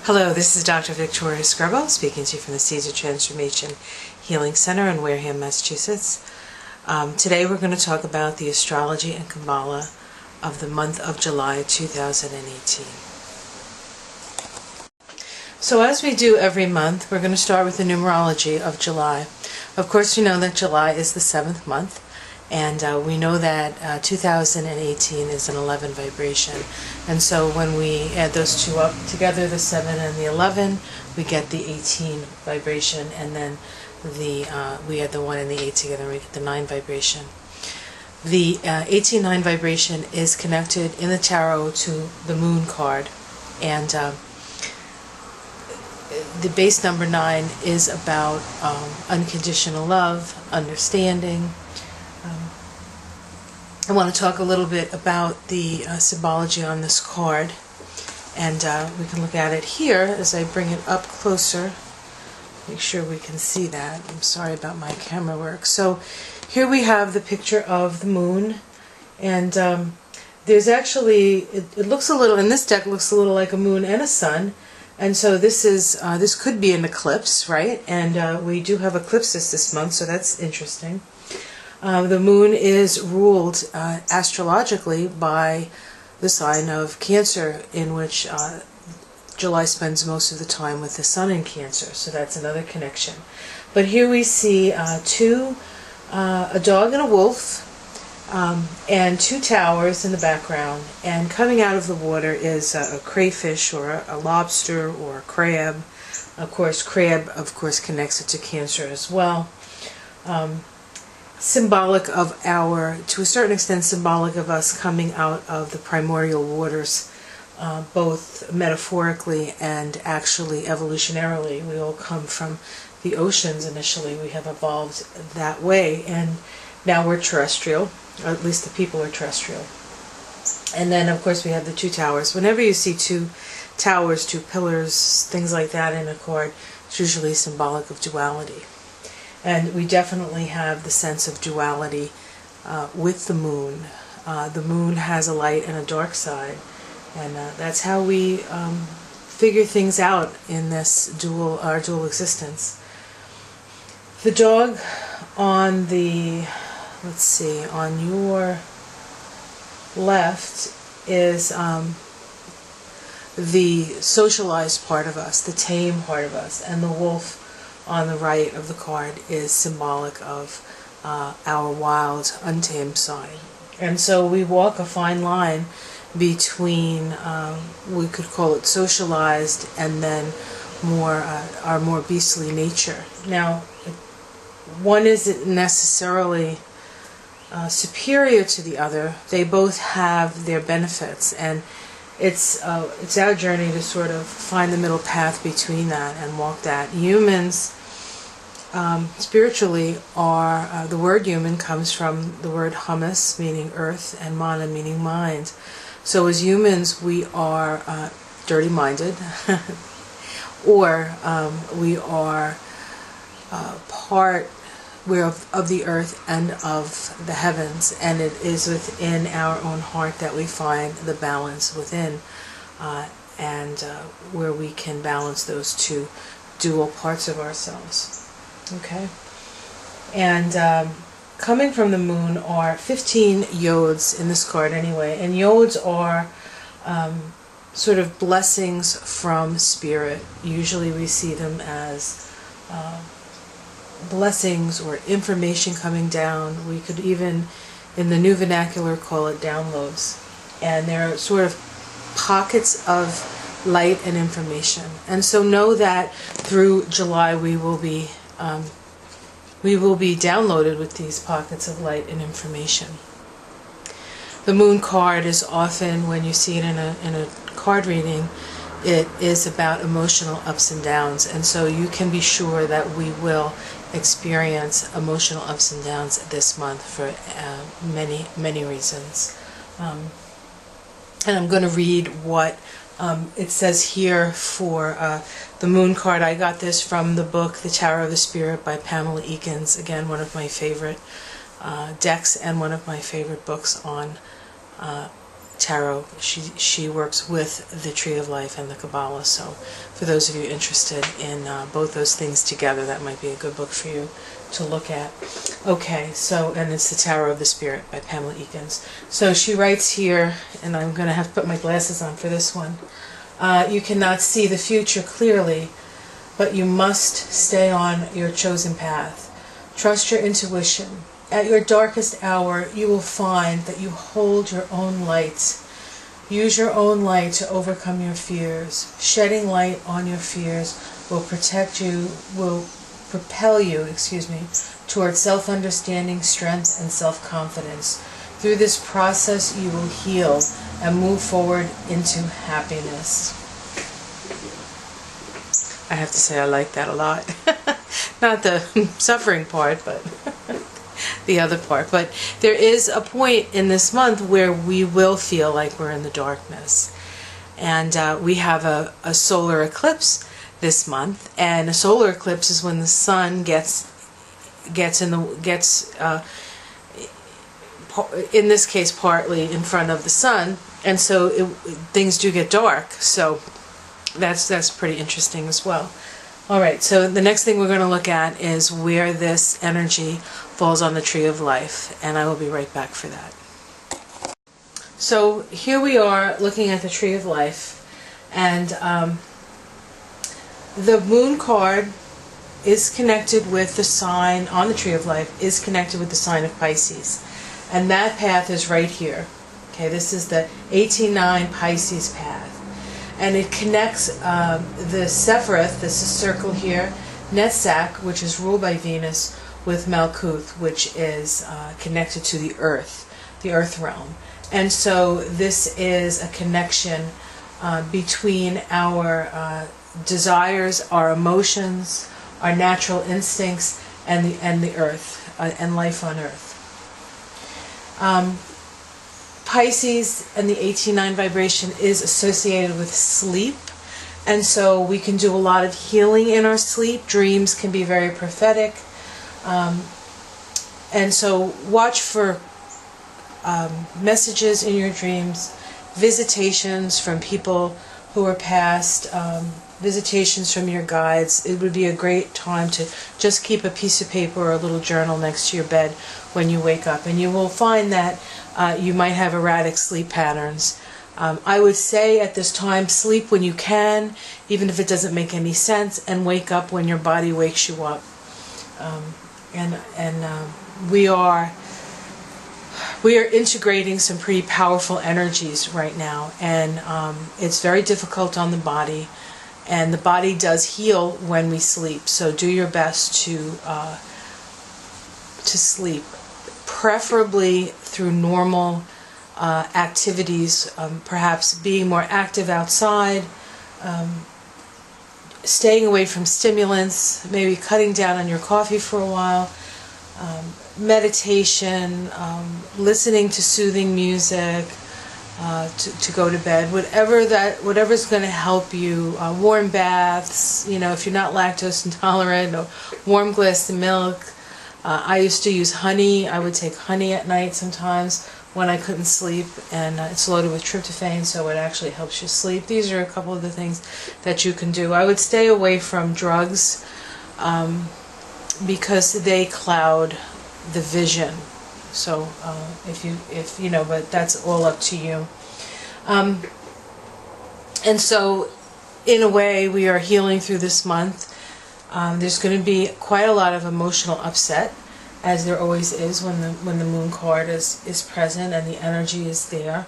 Hello, this is Dr. Victoria Scrubbo speaking to you from the Seeds of Transformation Healing Center in Wareham, Massachusetts. Today we're going to talk about the astrology and Kabbalah of the month of July 2018. So as we do every month, we're going to start with the numerology of July. Of course, you know that July is the 7th month, and we know that 2018 is an 11 vibration. And so when we add those two up together, the 7 and the 11, we get the 18 vibration, and then we add the 1 and the 8 together, and we get the 9 vibration. The 18-9 vibration is connected in the tarot to the moon card, and the base number 9 is about unconditional love, understanding. I want to talk a little bit about the symbology on this card, and we can look at it here as I bring it up closer. Make sure we can see that. I'm sorry about my camera work. So here we have the picture of the moon, and there's actually, it looks a little, in this deck looks a little like a moon and a sun, and so this could be an eclipse, right? And we do have eclipses this month, so that's interesting. The moon is ruled astrologically by the sign of Cancer, in which July spends most of the time with the sun in Cancer, so that's another connection. But here we see a dog and a wolf, and two towers in the background, and coming out of the water is a crayfish or a lobster or a crab. Of course, crab connects it to Cancer as well. Symbolic of to a certain extent, symbolic of us coming out of the primordial waters, both metaphorically and actually evolutionarily. We all come from the oceans initially. We have evolved that way, and now we're terrestrial, or at least the people are terrestrial. And then, of course, we have the two towers. Whenever you see two towers, two pillars, things like that in a card, it's usually symbolic of duality. And we definitely have the sense of duality with the moon. The moon has a light and a dark side, and that's how we figure things out in this our dual existence. The dog on the, let's see, on your left is the socialized part of us, the tame part of us, and the wolf on the right of the card is symbolic of our wild, untamed side. And so we walk a fine line between, we could call it socialized, and then our more beastly nature. Now, one isn't necessarily superior to the other. They both have their benefits, and it's our journey to sort of find the middle path between that and walk that. Humans, spiritually, are the word human comes from the word humus, meaning earth, and mana, meaning mind. So as humans, we are dirty-minded, or we are we're of the earth and of the heavens, and it is within our own heart that we find the balance within, and where we can balance those two dual parts of ourselves. Okay? And coming from the moon are 15 yods in this card anyway, and yods are sort of blessings from spirit. Usually we see them as blessings or information coming down. We could even, in the new vernacular, call it downloads. And they're sort of pockets of light and information. And so know that through July we will be downloaded with these pockets of light and information. The moon card is often, when you see it in a card reading, it is about emotional ups and downs, and so you can be sure that we will experience emotional ups and downs this month for many reasons. And I'm going to read what it says here for the moon card. I got this from the book The Tower of the Spirit by Pamela Eakins, again one of my favorite decks and one of my favorite books on tarot. She works with the Tree of Life and the Kabbalah. So for those of you interested in both those things together, that might be a good book for you to look at. Okay, so, and it's The Tarot of the Spirit by Pamela Eakins. So she writes here, and I'm going to have to put my glasses on for this one. You cannot see the future clearly, but you must stay on your chosen path. Trust your intuition. At your darkest hour, you will find that you hold your own light. Use your own light to overcome your fears. Shedding light on your fears will propel you, towards self-understanding, strength, and self-confidence. Through this process, you will heal and move forward into happiness. I have to say I like that a lot. Not the suffering part, but the other part. But there is a point in this month where we will feel like we're in the darkness. And we have a solar eclipse this month, and a solar eclipse is when the sun gets in this case partly in front of the sun, and so things do get dark. So that's pretty interesting as well. All right, so the next thing we're going to look at is where this energy falls on the Tree of Life, and I will be right back for that. So here we are looking at the Tree of Life, and the Moon card is connected with the sign on the Tree of Life, is connected with the sign of Pisces. And that path is right here. Okay, this is the 18-9 Pisces path. And it connects the Sephiroth, this is circle here, Netzach, which is ruled by Venus, with Malkuth, which is connected to the earth realm. And so this is a connection between our desires, our emotions, our natural instincts, and the earth, and life on earth. Pisces and the 18-9 vibration is associated with sleep, and so we can do a lot of healing in our sleep. Dreams can be very prophetic, and so watch for messages in your dreams, visitations from people who are past, visitations from your guides. It would be a great time to just keep a piece of paper or a little journal next to your bed when you wake up, and you will find that you might have erratic sleep patterns. I would say at this time, sleep when you can, even if it doesn't make any sense, and wake up when your body wakes you up. We are integrating some pretty powerful energies right now, and it's very difficult on the body, and the body does heal when we sleep. So do your best to sleep, preferably through normal activities, perhaps being more active outside, staying away from stimulants, maybe cutting down on your coffee for a while, meditation, listening to soothing music, to go to bed, whatever's going to help you. Warm baths, if you're not lactose intolerant, or warm glass of milk. I used to use honey. I would take honey at night sometimes when I couldn't sleep, and it's loaded with tryptophan, so it actually helps you sleep. These are a couple of the things that you can do. I would stay away from drugs because they cloud the vision. So but that's all up to you. And so, in a way, we are healing through this month. There's going to be quite a lot of emotional upset, as there always is when the Moon card is present and the energy is there.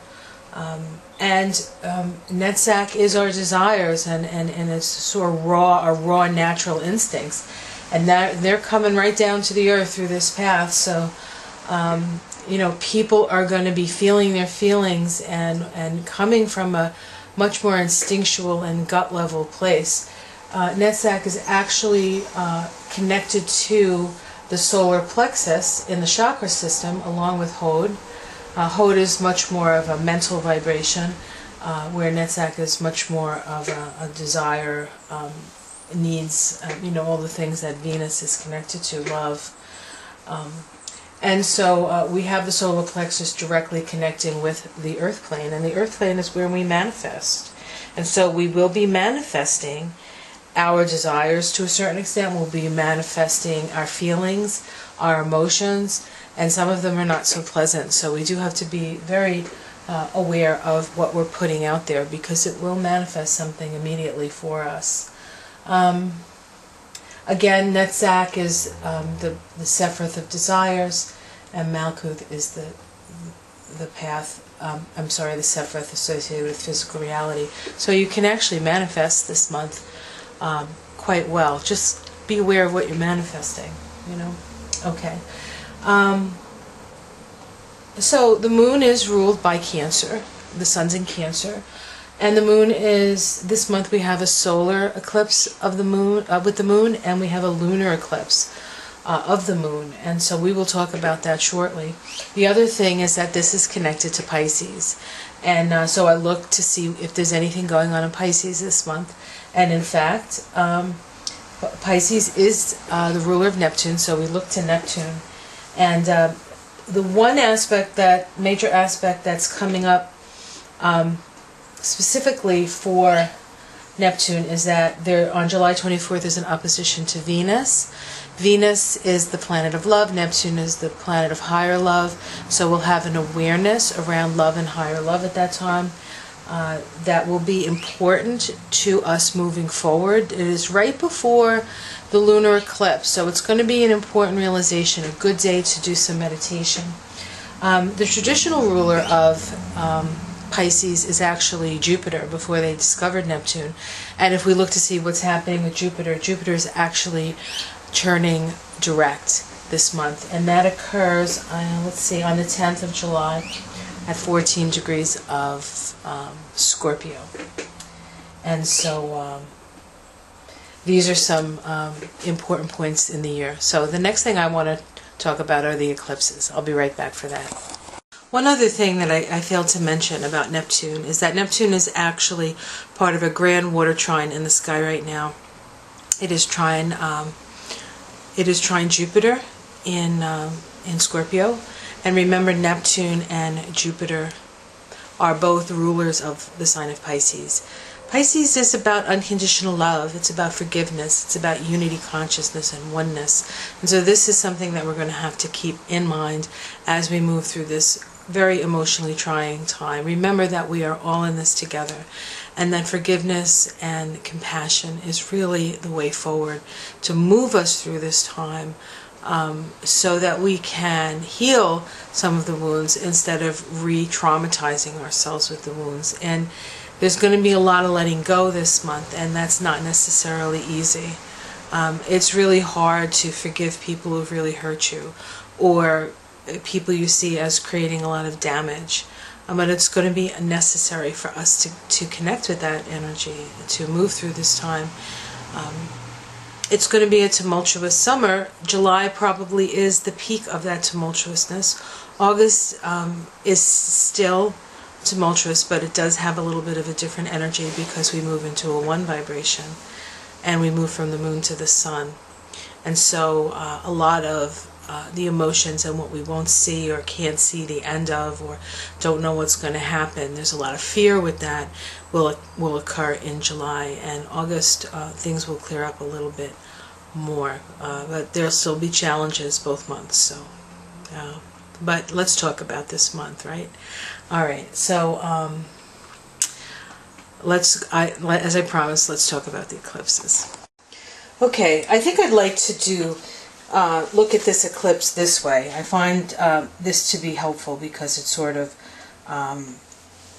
Netzach is our desires, and it's sort of raw natural instincts, and that they're coming right down to the earth through this path. So people are going to be feeling their feelings and coming from a much more instinctual and gut level place. Netzach is actually connected to the solar plexus in the chakra system, along with Hod. Hod is much more of a mental vibration, where Netzach is much more of a desire, needs, all the things that Venus is connected to, love. And so we have the solar plexus directly connecting with the earth plane, and the earth plane is where we manifest. And so we will be manifesting our desires to a certain extent. We'll be manifesting our feelings, our emotions, and some of them are not so pleasant. So we do have to be very aware of what we're putting out there, because it will manifest something immediately for us. Again, Netzach is the Sephiroth of desires, and Malkuth is the path, the Sephiroth associated with physical reality. So you can actually manifest this month quite well. Just be aware of what you're manifesting, you know. Okay. So the moon is ruled by Cancer. The sun's in Cancer. And the moon is, this month we have a solar eclipse of the moon, with the moon, and we have a lunar eclipse of the moon. And so we will talk about that shortly. The other thing is that this is connected to Pisces. And so I looked to see if there's anything going on in Pisces this month. And in fact, Pisces is the ruler of Neptune, so we look to Neptune. And the one aspect, major aspect that's coming up specifically for Neptune is that there, on July 24th, is an opposition to Venus. Venus is the planet of love. Neptune is the planet of higher love. So we'll have an awareness around love and higher love at that time. That will be important to us moving forward. It is right before the lunar eclipse, so it's going to be an important realization, a good day to do some meditation. The traditional ruler of Pisces is actually Jupiter, before they discovered Neptune. And if we look to see what's happening with Jupiter, Jupiter is actually turning direct this month, and that occurs, let's see, on the 10th of July at 14 degrees of Scorpio. And so these are some important points in the year. So the next thing I want to talk about are the eclipses. I'll be right back for that. One other thing that I failed to mention about Neptune is that Neptune is actually part of a grand water trine in the sky right now. It is trine Jupiter in Scorpio. And remember, Neptune and Jupiter are both rulers of the sign of Pisces. Pisces is about unconditional love. It's about forgiveness. It's about unity consciousness and oneness. And so this is something that we're going to have to keep in mind as we move through this very emotionally trying time. Remember that we are all in this together, and that forgiveness and compassion is really the way forward to move us through this time, so that we can heal some of the wounds instead of re-traumatizing ourselves with the wounds. And there's going to be a lot of letting go this month, and that's not necessarily easy. It's really hard to forgive people who've really hurt you, or people you see as creating a lot of damage. But it's going to be necessary for us to connect with that energy, to move through this time. It's going to be a tumultuous summer. July probably is the peak of that tumultuousness. August is still tumultuous, but it does have a little bit of a different energy because we move into a one vibration, and we move from the moon to the sun. And so a lot of the emotions and what we won't see or can't see the end of, or don't know what's going to happen, there's a lot of fear with that, will occur in July. And August, things will clear up a little bit more, but there'll still be challenges both months. So but let's talk about this month, right? All right, so as I promised, let's talk about the eclipses. Okay, I think I'd like to do look at this eclipse this way. I find this to be helpful because it sort of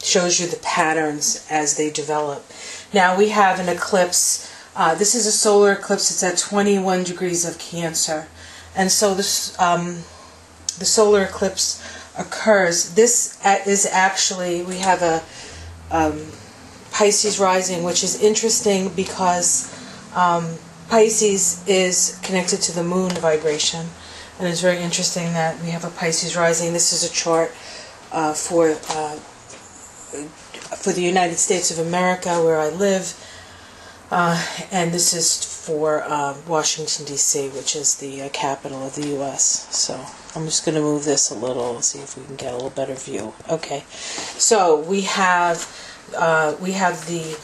shows you the patterns as they develop. Now we have an eclipse. This is a solar eclipse. It's at 21 degrees of Cancer, and so this the solar eclipse occurs. This is actually, we have a Pisces rising, which is interesting because Pisces is connected to the moon vibration, and it's very interesting that we have a Pisces rising. This is a chart for the United States of America, where I live, and this is for Washington, D.C., which is the capital of the U.S. So I'm just going to move this a little, see if we can get a little better view. Okay, so we have the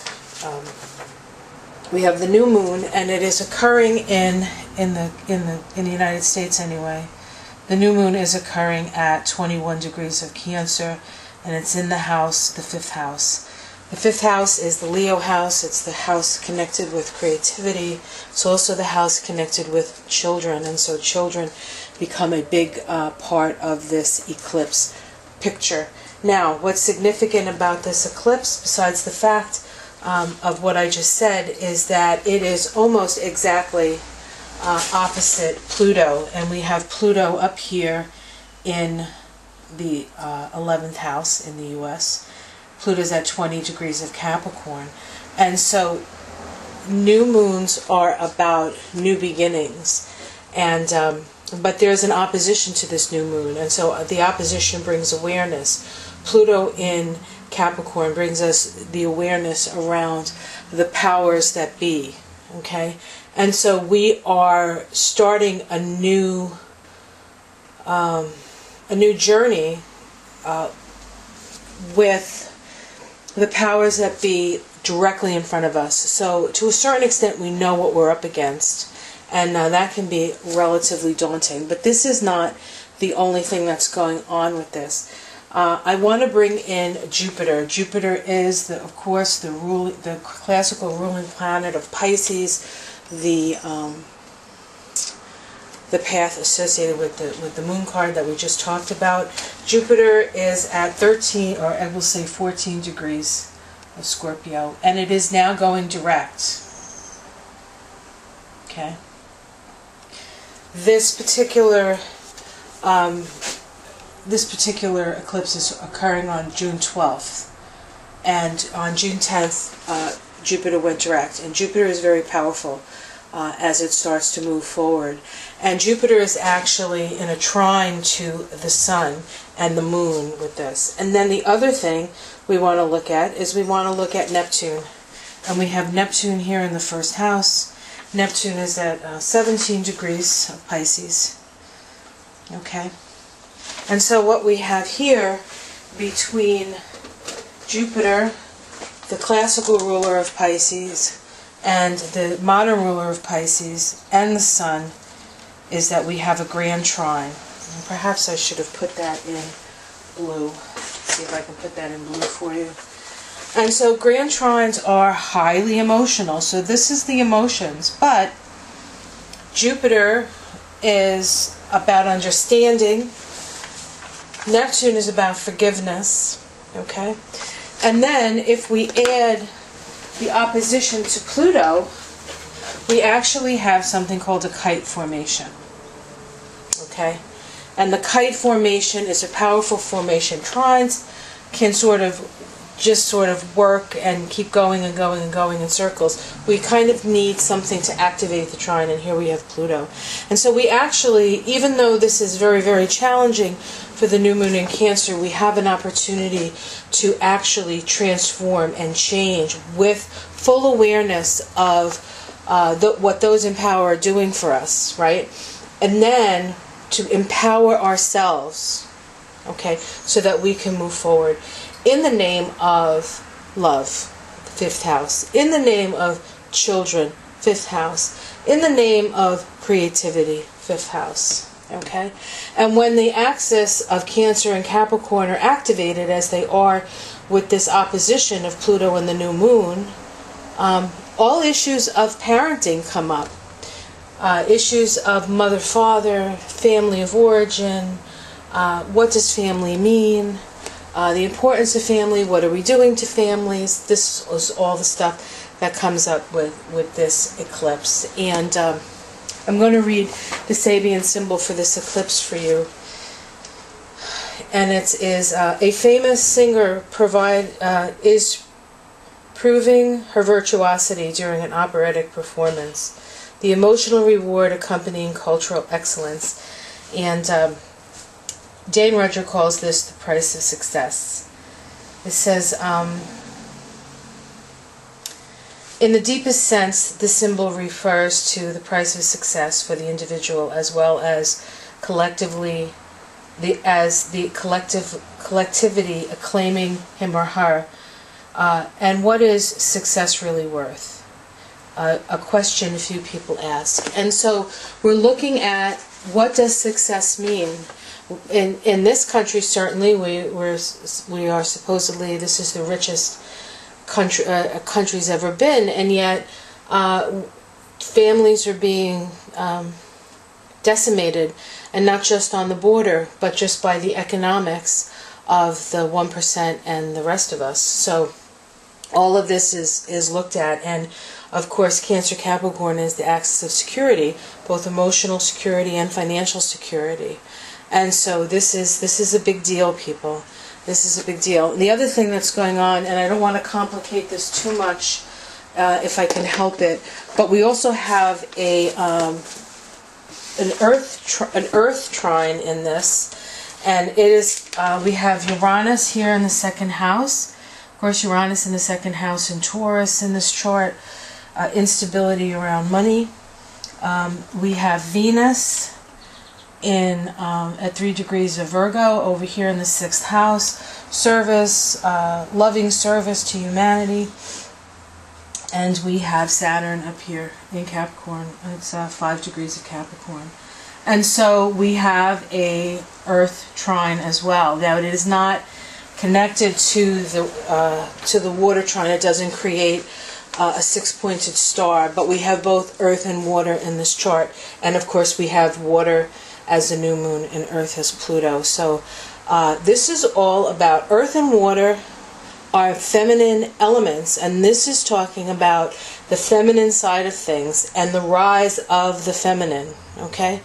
new moon, and it is occurring in the United States anyway. The new moon is occurring at 21 degrees of Cancer, and it's in the house, the fifth house. The fifth house is the Leo house. It's the house connected with creativity. It's also the house connected with children, and so children become a big part of this eclipse picture. Now, what's significant about this eclipse, besides the fact of what I just said, is that it is almost exactly opposite Pluto, and we have Pluto up here in the 11th house in the U.S. Pluto's at 20 degrees of Capricorn, and so new moons are about new beginnings, and but there's an opposition to this new moon, and so the opposition brings awareness. Pluto in Capricorn brings us the awareness around the powers that be, okay? And so we are starting a new journey with the powers that be directly in front of us. So to a certain extent we know what we're up against, and that can be relatively daunting, but this is not the only thing that's going on with this. I want to bring in Jupiter. Jupiter is, of course, the classical ruling planet of Pisces, the path associated with the moon card that we just talked about. Jupiter is at 13, or I will say 14 degrees of Scorpio, and it is now going direct. Okay. This particular eclipse is occurring on June 12th, and on June 10th Jupiter went direct, and Jupiter is very powerful as it starts to move forward, and Jupiter is actually in a trine to the Sun and the Moon with this. And then the other thing we want to look at is Neptune, and we have Neptune here in the first house. Neptune is at 17 degrees of Pisces. Okay. And so what we have here between Jupiter, the classical ruler of Pisces, and the modern ruler of Pisces, and the Sun, is that we have a grand trine. And perhaps I should have put that in blue. Let's see if I can put that in blue for you. And so grand trines are highly emotional. So this is the emotions. But Jupiter is about understanding. Neptune is about forgiveness, okay? And then if we add the opposition to Pluto, we actually have something called a kite formation, okay? And the kite formation is a powerful formation. Trines can sort of work and keep going and going and going in circles. We kind of need something to activate the trine, and here we have Pluto. And so we actually, even though this is very, very challenging for the new moon in Cancer, we have an opportunity to actually transform and change with full awareness of what those in power are doing for us, right? And then to empower ourselves, okay, so that we can move forward in the name of love, fifth house, in the name of children, fifth house, in the name of creativity, fifth house. Okay? And when the axis of Cancer and Capricorn are activated, as they are with this opposition of Pluto and the new moon, all issues of parenting come up. Issues of mother-father, family of origin, what does family mean, the importance of family, what are we doing to families. This is all the stuff that comes up with this eclipse. And I'm going to read the Sabian symbol for this eclipse for you. And it is a famous singer is proving her virtuosity during an operatic performance. The emotional reward accompanying cultural excellence. And Dane Rudger calls this the price of success. It says, In the deepest sense, the symbol refers to the price of success for the individual, as well as collectively, the collectivity acclaiming him or her. And what is success really worth? A question a few people ask. And so we're looking at, what does success mean? In this country, certainly, we are supposedly, this is the richest country's ever been, and yet families are being decimated, and not just on the border, but just by the economics of the 1% and the rest of us. So all of this is looked at, and of course Cancer Capricorn is the axis of security, both emotional security and financial security. And so this is a big deal, people. This is a big deal. The other thing that's going on, and I don't want to complicate this too much if I can help it, but we also have an earth trine in this, and it is we have Uranus here in the second house. Of course, Uranus in the second house in Taurus in this chart, instability around money. We have Venus in at 3 degrees of Virgo over here in the 6th house, service, loving service to humanity. And we have Saturn up here in Capricorn. It's 5 degrees of Capricorn. And so we have a Earth trine as well. Now it is not connected to the water trine. It doesn't create a 6-pointed star, but we have both Earth and water in this chart. And of course we have water as the new moon, and Earth as Pluto. So this is all about Earth and water are feminine elements, and this is talking about the feminine side of things and the rise of the feminine, okay?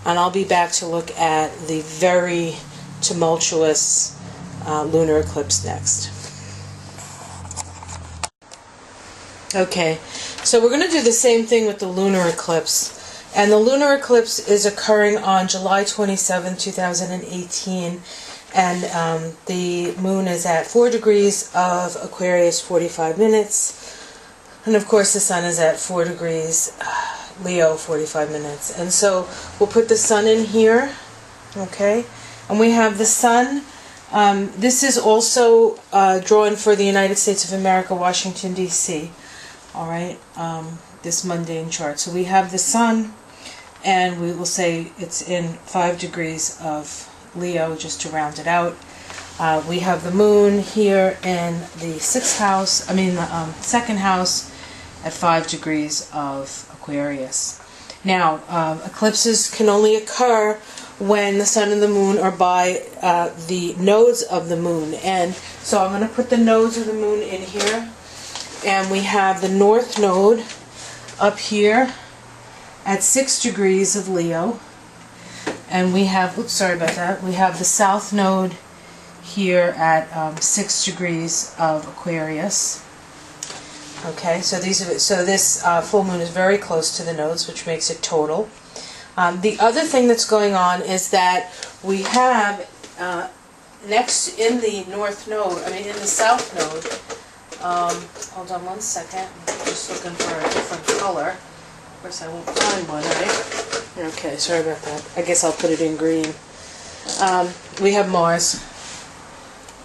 And I'll be back to look at the very tumultuous lunar eclipse next. Okay, so we're going to do the same thing with the lunar eclipse. And the lunar eclipse is occurring on July 27, 2018, and the moon is at 4 degrees of Aquarius, 45 minutes, and of course the sun is at 4 degrees Leo, 45 minutes. And so we'll put the sun in here, okay, and we have the sun. This is also drawn for the United States of America, Washington, D.C., all right, this mundane chart. So we have the sun, and we will say it's in 5 degrees of Leo, just to round it out. We have the moon here in the 6th house, the 2nd house at 5 degrees of Aquarius. Now, eclipses can only occur when the sun and the moon are by the nodes of the moon. And so I'm going to put the nodes of the moon in here. And we have the north node up here at 6 degrees of Leo. And we have, oops, sorry about that, we have the south node here at 6 degrees of Aquarius. Okay, so this full moon is very close to the nodes, which makes it total. The other thing that's going on is that we have next in the north node, in the south node, hold on one second, I'm just looking for a different color. Of course I won't find one, right? Okay, sorry about that. I guess I'll put it in green. We have Mars.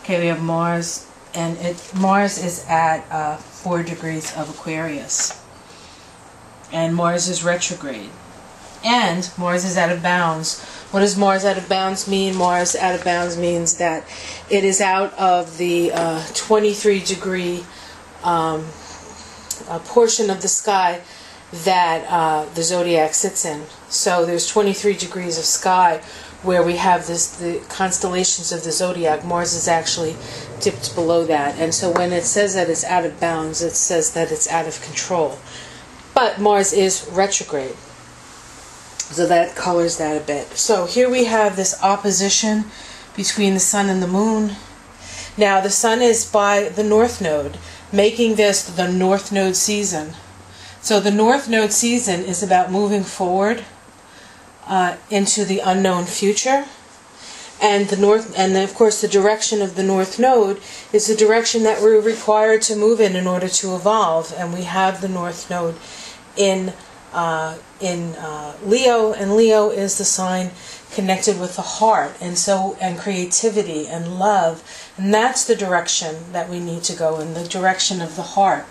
Okay, we have Mars, and Mars is at 4 degrees of Aquarius. And Mars is retrograde. And Mars is out of bounds. What does Mars out of bounds mean? Mars out of bounds means that it is out of the 23-degree portion of the sky that the zodiac sits in. So there's 23 degrees of sky where we have the constellations of the zodiac. Mars is actually dipped below that. And so when it says that it's out of bounds, it says that it's out of control. But Mars is retrograde. So that colors that a bit. So here we have this opposition between the sun and the moon. Now the sun is by the north node, making this the north node season. So the north node season is about moving forward into the unknown future. And the north, and of course the direction of the North Node is the direction that we're required to move in order to evolve. And we have the North Node in Leo, and Leo is the sign connected with the heart, and creativity and love, and that's the direction that we need to go in, the direction of the heart.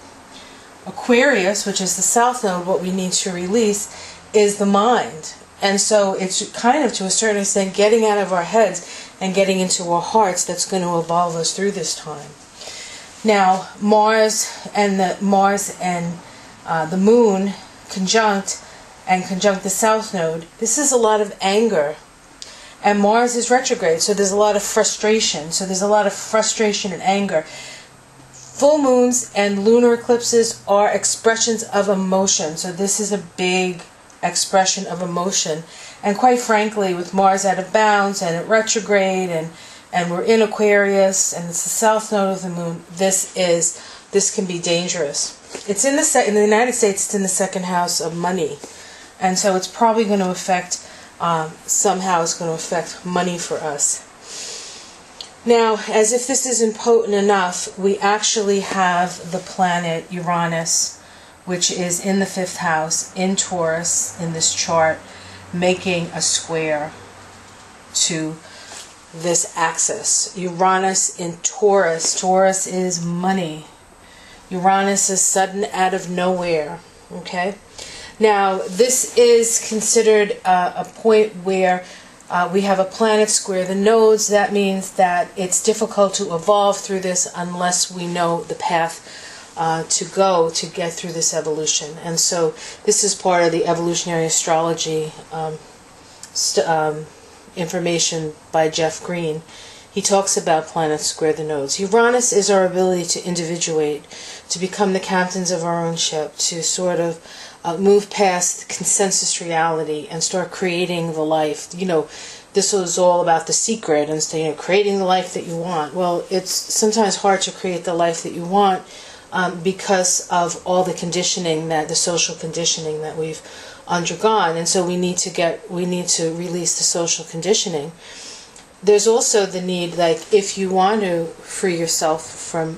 Aquarius, which is the South Node, what we need to release is the mind. And so it's kind of, to a certain extent, getting out of our heads and getting into our hearts that's going to evolve us through this time. Now, Mars and the Moon conjunct the South Node. This is a lot of anger. And Mars is retrograde, so there's a lot of frustration. So there's a lot of frustration and anger. Full moons and lunar eclipses are expressions of emotion. So this is a big expression of emotion. And quite frankly, with Mars out of bounds and at retrograde, and we're in Aquarius, and it's the South Node of the Moon, this can be dangerous. It's in the United States, it's in the second house of money. And so it's probably going to affect, somehow it's going to affect money for us. Now, as if this isn't potent enough, we actually have the planet Uranus, which is in the 5th house, in Taurus, in this chart, making a square to this axis. Uranus in Taurus. Taurus is money. Uranus is sudden, out of nowhere. Okay? Now, this is considered a point where we have a planet square the nodes. That means that it's difficult to evolve through this unless we know the path to go to get through this evolution. And so this is part of the evolutionary astrology information by Jeff Green. He talks about planets square the nodes. Uranus is our ability to individuate, to become the captains of our own ship, to sort of move past consensus reality and start creating the life. You know, this was all about the secret and creating the life that you want. Well, it's sometimes hard to create the life that you want because of all the conditioning, the social conditioning that we've undergone. And so we need to release the social conditioning. There's also the need, like, if you want to free yourself from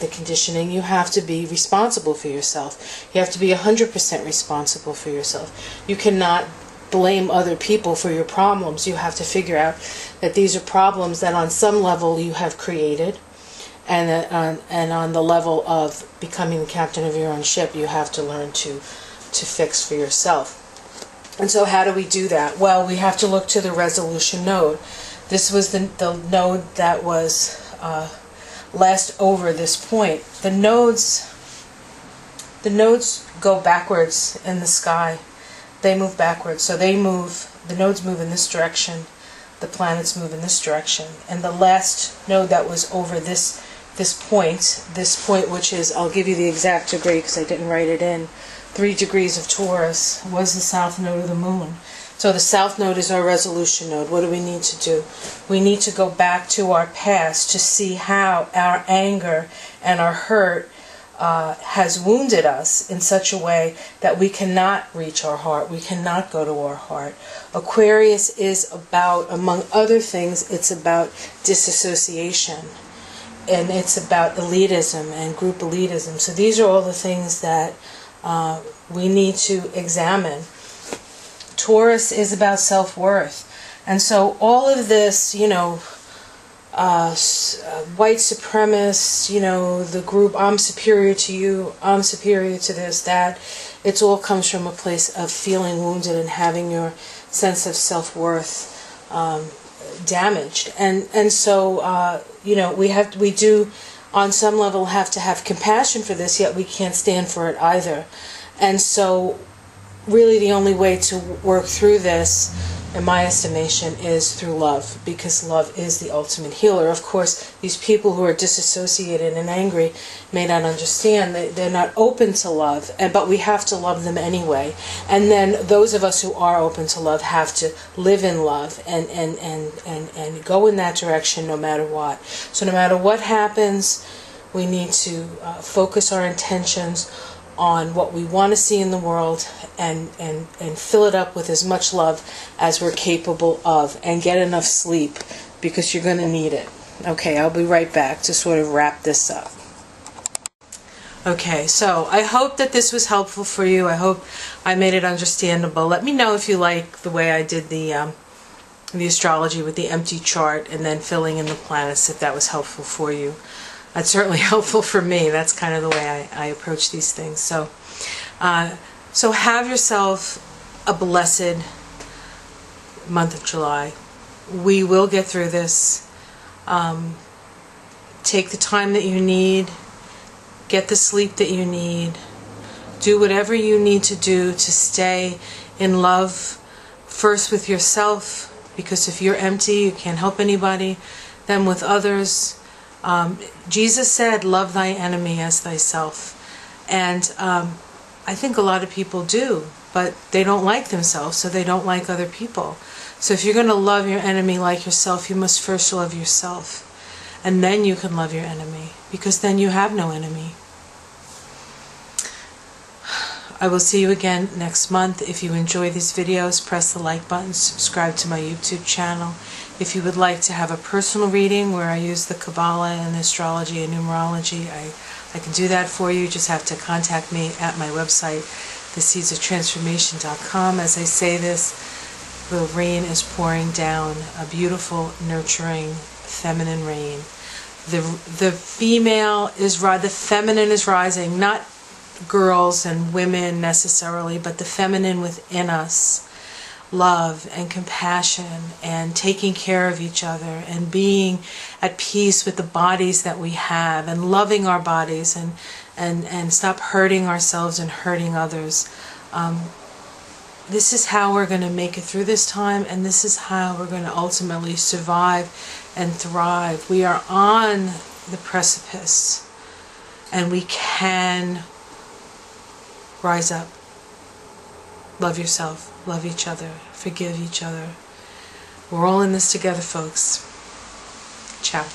the conditioning, you have to be responsible for yourself. You have to be 100% responsible for yourself. You cannot blame other people for your problems. You have to figure out that these are problems that on some level you have created, and on the level of becoming the captain of your own ship, you have to learn to fix for yourself. And so how do we do that? Well, we have to look to the resolution node. This was the node that was last over this point. The nodes go backwards in the sky. They move backwards. So the nodes move in this direction, the planets move in this direction. And the last node that was over this point, which is, I'll give you the exact degree because I didn't write it in, 3 degrees of Taurus, was the South Node of the Moon. So the South Node is our resolution node. What do we need to do? We need to go back to our past to see how our anger and our hurt has wounded us in such a way that we cannot reach our heart. We cannot go to our heart. Aquarius is about, among other things, it's about disassociation. And it's about elitism and group elitism. So these are all the things that we need to examine. Taurus is about self-worth. And so all of this, white supremacists, the group, I'm superior to you, I'm superior to this, that, it all comes from a place of feeling wounded and having your sense of self-worth damaged. And so, we do, on some level, have to have compassion for this, yet we can't stand for it either. And so, really the only way to work through this, in my estimation, is through love, because love is the ultimate healer. Of course, these people who are disassociated and angry may not understand that they're not open to love, but we have to love them anyway. And then those of us who are open to love have to live in love and go in that direction no matter what. So no matter what happens, we need to focus our intentions on what we want to see in the world, and fill it up with as much love as we're capable of, and get enough sleep, because you're going to need it. Okay, I'll be right back to sort of wrap this up. Okay, so I hope that this was helpful for you. I hope I made it understandable. Let me know if you like the way I did the astrology with the empty chart and then filling in the planets, if that was helpful for you. That's certainly helpful for me. That's kind of the way I approach these things. So, so have yourself a blessed month of July. We will get through this. Take the time that you need. Get the sleep that you need. Do whatever you need to do to stay in love, first with yourself, because if you're empty, you can't help anybody, then with others. Jesus said, love thy enemy as thyself. And I think a lot of people do, but they don't like themselves, so they don't like other people. So if you're going to love your enemy like yourself, you must first love yourself. And then you can love your enemy, because then you have no enemy. I will see you again next month. If you enjoy these videos, press the like button, subscribe to my YouTube channel. If you would like to have a personal reading where I use the Kabbalah and Astrology and Numerology, I can do that for you. You just have to contact me at my website, theseedsoftransformation.com. As I say this, the rain is pouring down, a beautiful, nurturing, feminine rain. The female is the feminine is rising, not girls and women necessarily, but the feminine within us. Love and compassion and taking care of each other and being at peace with the bodies that we have and loving our bodies and stop hurting ourselves and hurting others. This is how we're going to make it through this time, and this is how we're going to ultimately survive and thrive. We are on the precipice, and we can rise up. Love yourself, love each other, forgive each other. We're all in this together, folks. Ciao.